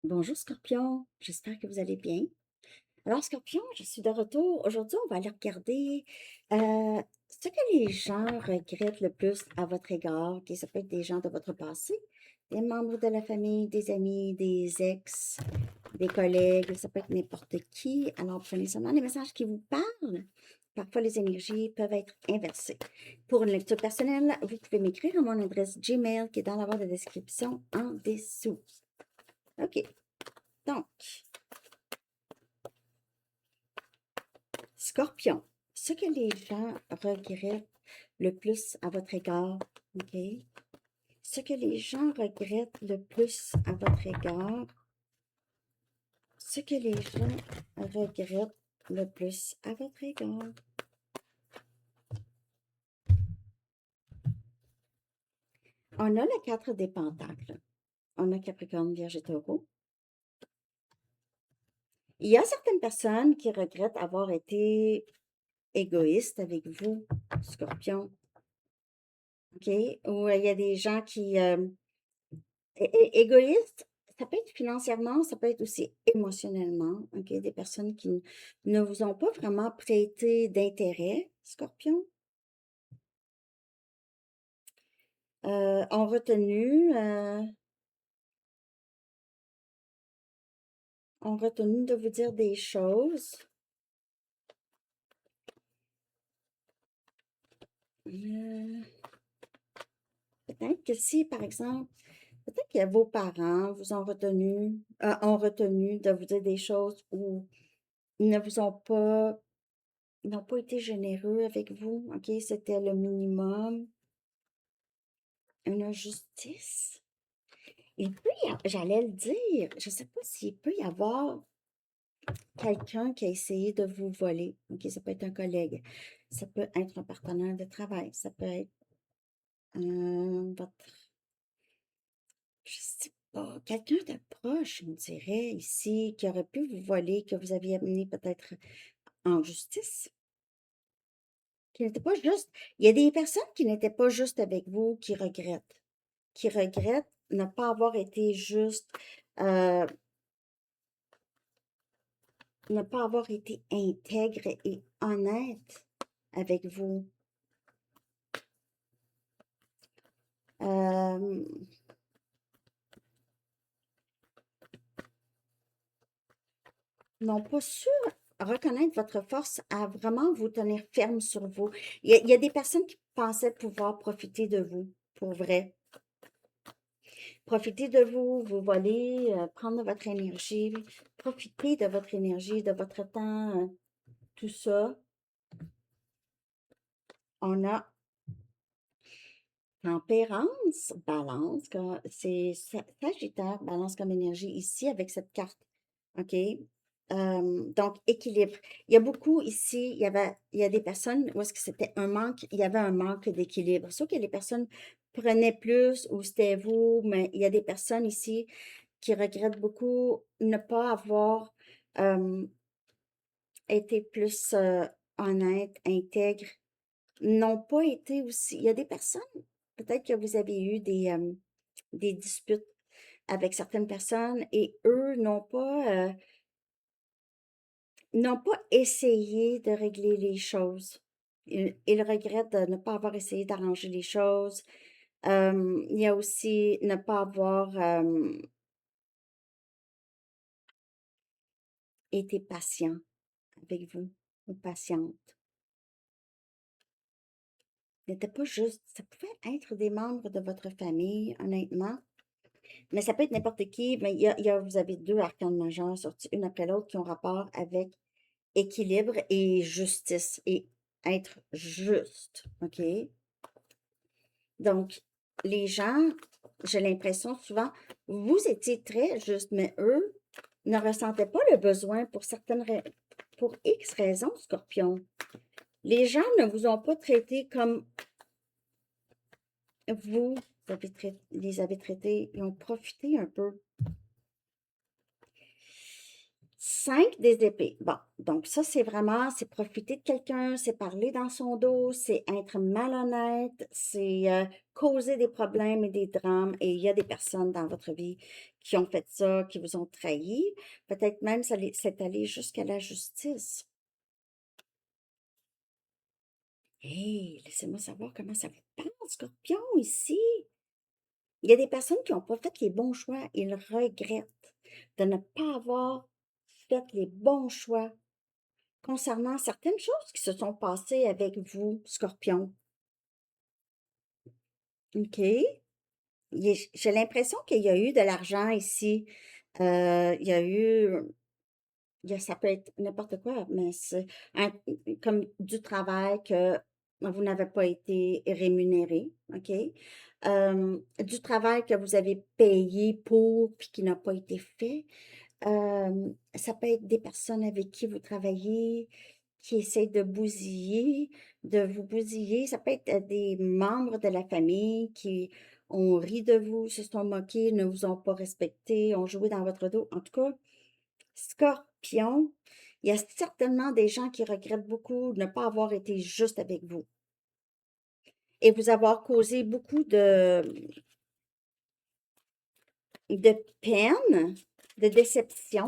Bonjour Scorpion, j'espère que vous allez bien. Alors Scorpion, je suis de retour. Aujourd'hui, on va aller regarder ce que les gens regrettent le plus à votre égard. Ok, ça peut être des gens de votre passé, des membres de la famille, des amis, des ex, des collègues, ça peut être n'importe qui. Alors prenez seulement les messages qui vous parlent. Parfois, les énergies peuvent être inversées. Pour une lecture personnelle, vous pouvez m'écrire à mon adresse Gmail qui est dans la barre de description en dessous. OK, donc... Scorpion, ce que les gens regrettent le plus à votre égard, OK? Ce que les gens regrettent le plus à votre égard, ce que les gens regrettent le plus à votre égard. On a la 4 des pentacles. On a Capricorne, Vierge et Taureau. Il y a certaines personnes qui regrettent avoir été égoïstes avec vous, Scorpion, OK? Ou il y a des gens qui... égoïste, ça peut être financièrement, ça peut être aussi émotionnellement, OK? Des personnes qui ne vous ont pas vraiment prêté d'intérêt, Scorpion, ont retenu de vous dire des choses. Euh, Peut-être que si, par exemple, peut-être que vos parents vous ont retenu de vous dire des choses où ils ne vous ont pas, ils n'ont pas été généreux avec vous, OK? C'était le minimum. Une injustice. J'allais le dire, je ne sais pas s'il peut y avoir quelqu'un qui a essayé de vous voler. OK, ça peut être un collègue, ça peut être un partenaire de travail, ça peut être votre, je sais pas, quelqu'un de proche, on dirait ici, qui aurait pu vous voler, que vous aviez amené peut-être en justice, qui n'était pas juste. Il y a des personnes qui n'étaient pas juste avec vous, qui regrettent ne pas avoir été juste. euh, Ne pas avoir été intègre et honnête avec vous. Euh, N'ont pas su reconnaître votre force à vraiment vous tenir ferme sur vous. Il y a des personnes qui pensaient pouvoir profiter de vous, pour vrai. Profiter de vous, vous voler, prendre votre énergie, profiter de votre énergie, de votre temps, tout ça. On a tempérance, balance, c'est Sagittaire, balance comme énergie ici avec cette carte. OK? Donc, équilibre. Il y a beaucoup ici, il y a des personnes où est-ce que c'était un manque, il y avait un manque d'équilibre. Sauf que les personnes prenaient plus ou c'était vous, mais il y a des personnes ici qui regrettent beaucoup ne pas avoir été plus honnête, intègre, n'ont pas été aussi. Il y a des personnes, peut-être que vous avez eu des disputes avec certaines personnes et eux n'ont pas essayé de régler les choses. Ils regrettent de ne pas avoir essayé d'arranger les choses. Il y a aussi ne pas avoir été patient avec vous ou patiente. N'était pas juste, ça pouvait être des membres de votre famille, honnêtement, mais ça peut être n'importe qui. Mais vous avez deux arcanes majeures sortis une après l'autre qui ont rapport avec équilibre et justice et être juste. OK? Donc, les gens, j'ai l'impression souvent, vous étiez très juste, mais eux ne ressentaient pas le besoin pour X raisons, Scorpion. Les gens ne vous ont pas traité comme vous les avez traités, ils ont profité un peu. 5 des épées. Bon, donc ça, c'est vraiment, c'est profiter de quelqu'un, c'est parler dans son dos, c'est être malhonnête, c'est causer des problèmes et des drames. Et il y a des personnes dans votre vie qui ont fait ça, qui vous ont trahi. Peut-être même c'est allé jusqu'à la justice. Hey, laissez-moi savoir comment ça vous parle, Scorpion, ici. Il y a des personnes qui n'ont pas fait les bons choix. Ils regrettent de ne pas avoir fait les bons choix concernant certaines choses qui se sont passées avec vous, Scorpion. OK? J'ai l'impression qu'il y a eu de l'argent ici. Il y a eu, ça peut être n'importe quoi, mais c'est comme du travail que vous n'avez pas été rémunéré, OK? Du travail que vous avez payé pour puis qui n'a pas été fait. Ça peut être des personnes avec qui vous travaillez, qui essaient de vous bousiller. Ça peut être des membres de la famille qui ont ri de vous, se sont moqués, ne vous ont pas respecté, ont joué dans votre dos. En tout cas, Scorpion, il y a certainement des gens qui regrettent beaucoup de ne pas avoir été juste avec vous et vous avoir causé beaucoup de peine, de déception.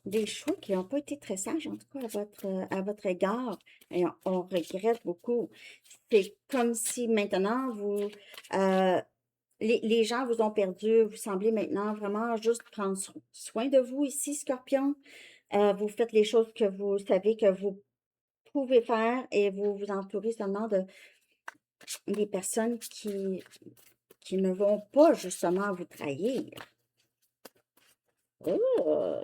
Des choix qui n'ont pas été très sages, en tout cas à votre égard, et on regrette beaucoup. C'est comme si maintenant, les gens vous ont perdu, vous semblez maintenant vraiment juste prendre soin de vous ici, Scorpion. Vous faites les choses que vous savez que vous pouvez faire et vous vous entourez seulement de des personnes qui ne vont pas justement vous trahir. Oh!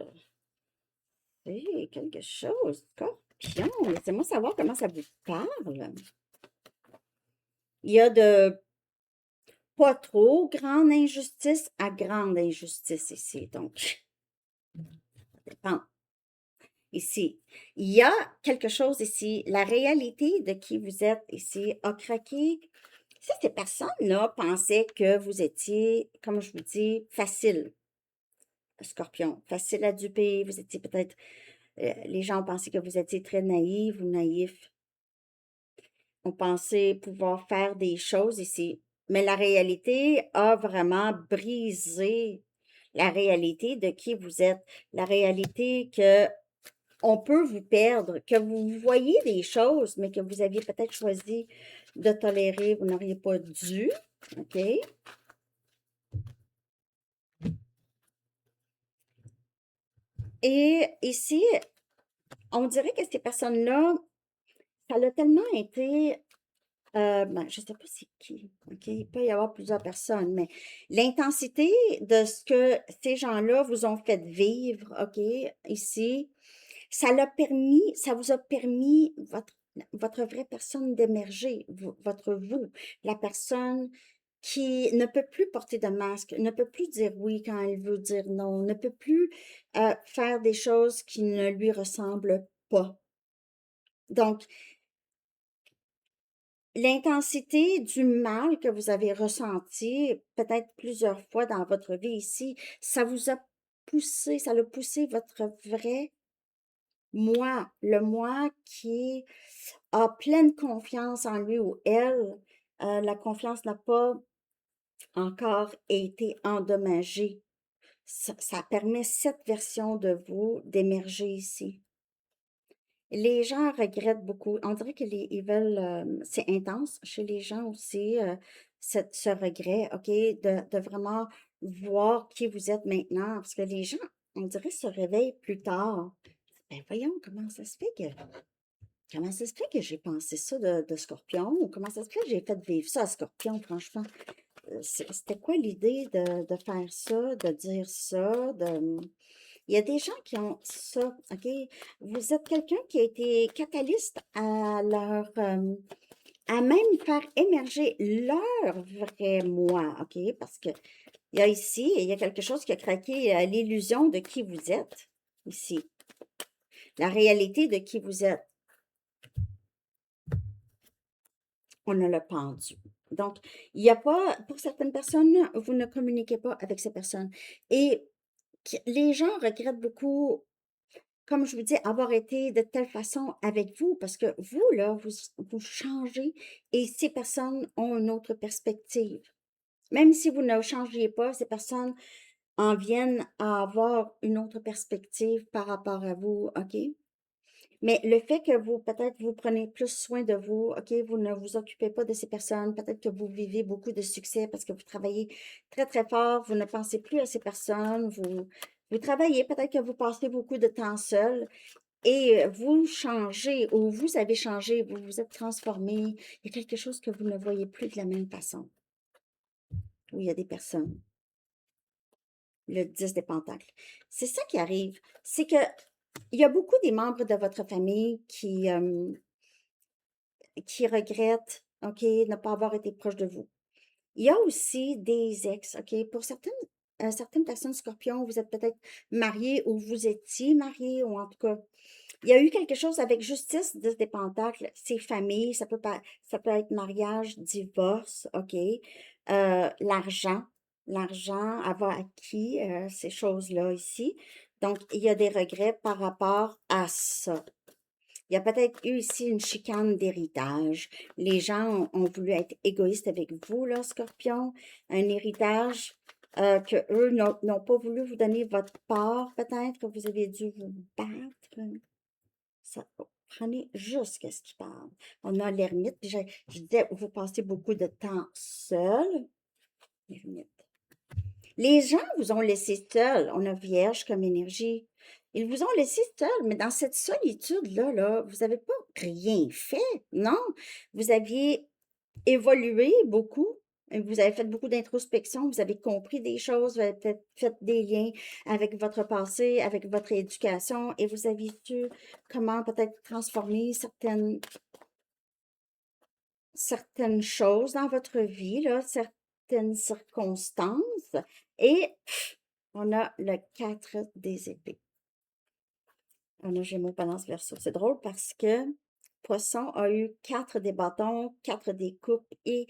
C'est quelque chose, Scorpion. Laissez-moi savoir comment ça vous parle. Il y a de pas trop grande injustice à grande injustice ici. Donc, ça dépend. Ici, il y a quelque chose ici. La réalité de qui vous êtes ici a craqué. Si ces personnes-là pensaient que vous étiez, comme je vous dis, facile, Scorpion, facile à duper, vous étiez peut-être, les gens pensaient que vous étiez très naïf ou naïf. On pensait pouvoir faire des choses ici. Mais la réalité a vraiment brisé la réalité de qui vous êtes. La réalité que on peut vous perdre, que vous voyez des choses, mais que vous aviez peut-être choisi de tolérer, vous n'auriez pas dû. OK? Et ici, on dirait que ces personnes-là, ça a tellement été ben, je ne sais pas c'est qui, OK? Il peut y avoir plusieurs personnes, mais l'intensité de ce que ces gens-là vous ont fait vivre, OK, ici, ça vous a permis, votre vraie personne d'émerger, votre vous, la personne qui ne peut plus porter de masque, ne peut plus dire oui quand elle veut dire non, ne peut plus faire des choses qui ne lui ressemblent pas. Donc, l'intensité du mal que vous avez ressenti peut-être plusieurs fois dans votre vie ici, ça vous a poussé, ça a poussé votre vrai moi, le moi qui a pleine confiance en lui ou elle. La confiance n'a pas encore été endommagée. Ça permet cette version de vous d'émerger ici. Les gens regrettent beaucoup. On dirait ils veulent, c'est intense chez les gens aussi, ce regret, OK, de vraiment voir qui vous êtes maintenant. Parce que les gens, on dirait, se réveillent plus tard. Ben voyons, comment ça se fait que j'ai pensé ça de Scorpion? Ou comment ça se fait que j'ai fait vivre ça à Scorpion, franchement? C'était quoi l'idée de faire ça, de dire ça, il y a des gens qui ont ça, OK? Vous êtes quelqu'un qui a été catalyste à à même faire émerger leur vrai moi, OK? Parce que il y a quelque chose qui a craqué l'illusion de qui vous êtes, ici. La réalité de qui vous êtes. On a le pendu. Donc, il y a pas, pour certaines personnes, vous ne communiquez pas avec ces personnes. Et les gens regrettent beaucoup, comme je vous dis, avoir été de telle façon avec vous, parce que vous, là, vous changez et ces personnes ont une autre perspective. Même si vous ne changiez pas, ces personnes en viennent à avoir une autre perspective par rapport à vous, OK? Mais le fait que vous, peut-être, vous prenez plus soin de vous, OK, vous ne vous occupez pas de ces personnes, peut-être que vous vivez beaucoup de succès parce que vous travaillez très, très fort, vous ne pensez plus à ces personnes, vous travaillez, peut-être que vous passez beaucoup de temps seul et vous changez ou vous avez changé, vous vous êtes transformé. Il y a quelque chose que vous ne voyez plus de la même façon. Où il y a des personnes, le 10 des pentacles. C'est ça qui arrive. C'est que il y a beaucoup des membres de votre famille qui regrettent, OK, ne pas avoir été proche de vous. Il y a aussi des ex, OK? Pour certaines personnes scorpions, vous êtes peut-être mariés ou vous étiez mariés, ou en tout cas, il y a eu quelque chose avec justice des pentacles, c'est famille, ça peut être mariage, divorce, OK? L'argent, l'argent, avoir acquis ces choses-là ici. Donc, il y a des regrets par rapport à ça. Il y a peut-être eu ici une chicane d'héritage. Les gens ont voulu être égoïstes avec vous, là, Scorpion. Un héritage que eux n'ont pas voulu vous donner votre part, peut-être que vous avez dû vous battre. Ça, prenez juste ce qui parle. On a l'ermite. Je disais, vous passez beaucoup de temps seul. L'ermite. Les gens vous ont laissé seul. On a Vierge comme énergie. Ils vous ont laissé seul, mais dans cette solitude-là, là, vous n'avez pas rien fait, non. Vous aviez évolué beaucoup. Vous avez fait beaucoup d'introspection, vous avez compris des choses, vous avez peut-être fait des liens avec votre passé, avec votre éducation, et vous avez su comment peut-être transformer certaines choses dans votre vie, là, certaines circonstances. Et on a le 4 des épées. On a Gémeaux, Balance, Verseau. C'est drôle parce que Poisson a eu 4 des bâtons, 4 des coupes et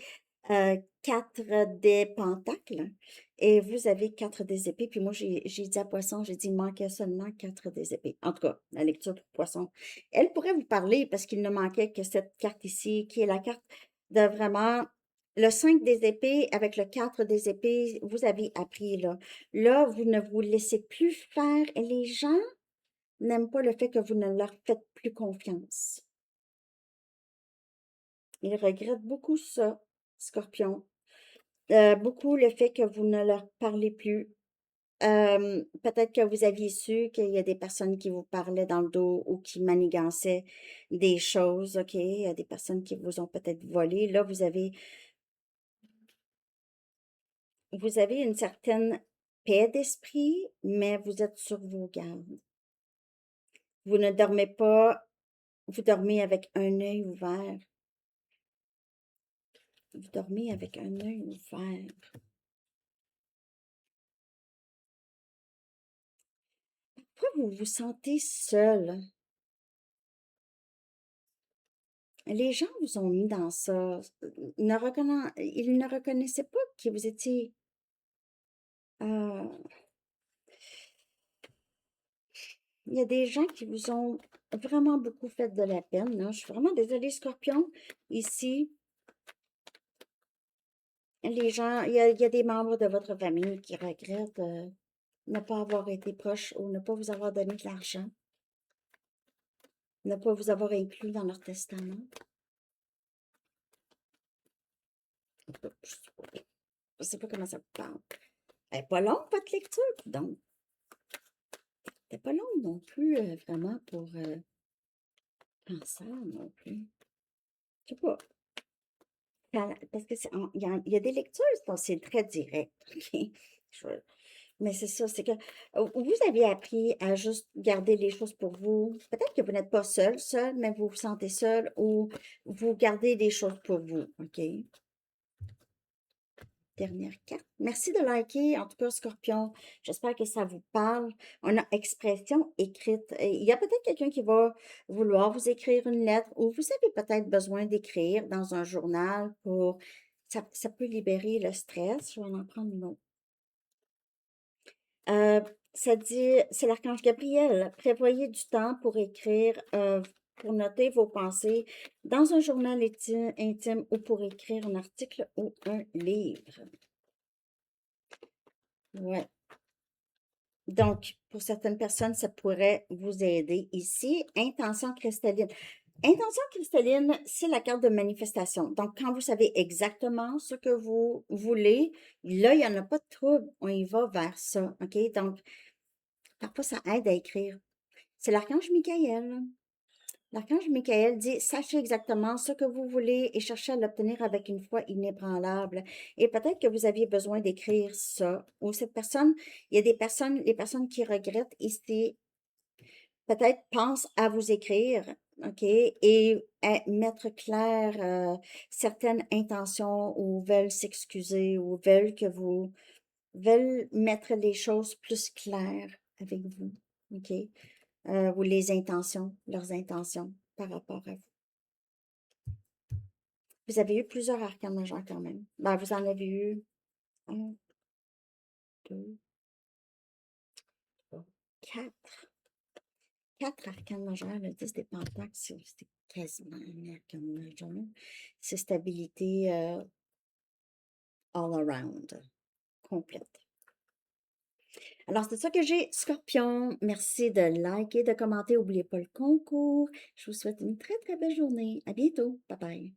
4 des pentacles. Et vous avez 4 des épées. Puis moi, j'ai dit à Poisson, j'ai dit, il manquait seulement 4 des épées. En tout cas, la lecture pour Poisson. Elle pourrait vous parler parce qu'il ne manquait que cette carte ici, qui est la carte de vraiment le 5 des épées avec le 4 des épées. Vous avez appris là. Là, vous ne vous laissez plus faire. Et les gens n'aiment pas le fait que vous ne leur faites plus confiance. Ils regrettent beaucoup ça, Scorpion. Beaucoup le fait que vous ne leur parlez plus. Peut-être que vous aviez su qu'il y a des personnes qui vous parlaient dans le dos ou qui manigançaient des choses, OK? Il y a des personnes qui vous ont peut-être volé. Là, vous avez une certaine paix d'esprit, mais vous êtes sur vos gardes. Vous ne dormez pas, vous dormez avec un œil ouvert. Vous dormez avec un œil ouvert. Pourquoi vous vous sentez seul? Les gens vous ont mis dans ça. Ils ne reconnaissaient pas qui vous étiez. Euh, il y a des gens qui vous ont vraiment beaucoup fait de la peine, là. Je suis vraiment désolée, Scorpion. Ici, les gens, il y a des membres de votre famille qui regrettent ne pas avoir été proches ou ne pas vous avoir donné de l'argent, ne pas vous avoir inclus dans leur testament. Je ne sais pas comment ça vous parle. Elle n'est pas longue, votre lecture, donc. Elle n'est pas longue non plus, vraiment, pour cancer non plus. Je sais pas. Parce que il y a des lectures, c'est très direct. OK? Je- Mais c'est ça, c'est que vous avez appris à juste garder les choses pour vous. Peut-être que vous n'êtes pas seul, mais vous vous sentez seul ou vous gardez des choses pour vous. OK? Dernière carte. Merci de liker, en tout cas, Scorpion. J'espère que ça vous parle. On a expression écrite. Et il y a peut-être quelqu'un qui va vouloir vous écrire une lettre ou vous avez peut-être besoin d'écrire dans un journal pour Ça peut libérer le stress. Je vais en prendre une autre. Euh, Ça dit, c'est l'archange Gabriel. Prévoyez du temps pour écrire, pour noter vos pensées dans un journal intime ou pour écrire un article ou un livre. Ouais. Donc, pour certaines personnes, ça pourrait vous aider ici. Intention cristalline. Intention cristalline, c'est la carte de manifestation. Donc, quand vous savez exactement ce que vous voulez, là, il n'y en a pas de trouble. On y va vers ça. OK? Donc, parfois, ça aide à écrire. C'est l'archange Michael. L'archange Michael dit, sachez exactement ce que vous voulez et cherchez à l'obtenir avec une foi inébranlable. Et peut-être que vous aviez besoin d'écrire ça. Ou cette personne, il y a des personnes, les personnes qui regrettent ici, peut-être pensent à vous écrire, OK, et à mettre clair certaines intentions ou veulent s'excuser ou veulent mettre les choses plus claires avec vous, OK, ou les intentions, leurs intentions par rapport à vous. Vous avez eu plusieurs arcanes majeurs quand même. Ben, vous en avez eu un, deux, quatre. Quatre arcanes majeures, le 10 des pentacles, c'est quasiment un arcane majeur. C'est stabilité all around, complète. Alors, c'est ça que j'ai, Scorpion. Merci de liker, de commenter. N'oubliez pas le concours. Je vous souhaite une très, très belle journée. À bientôt. Bye bye.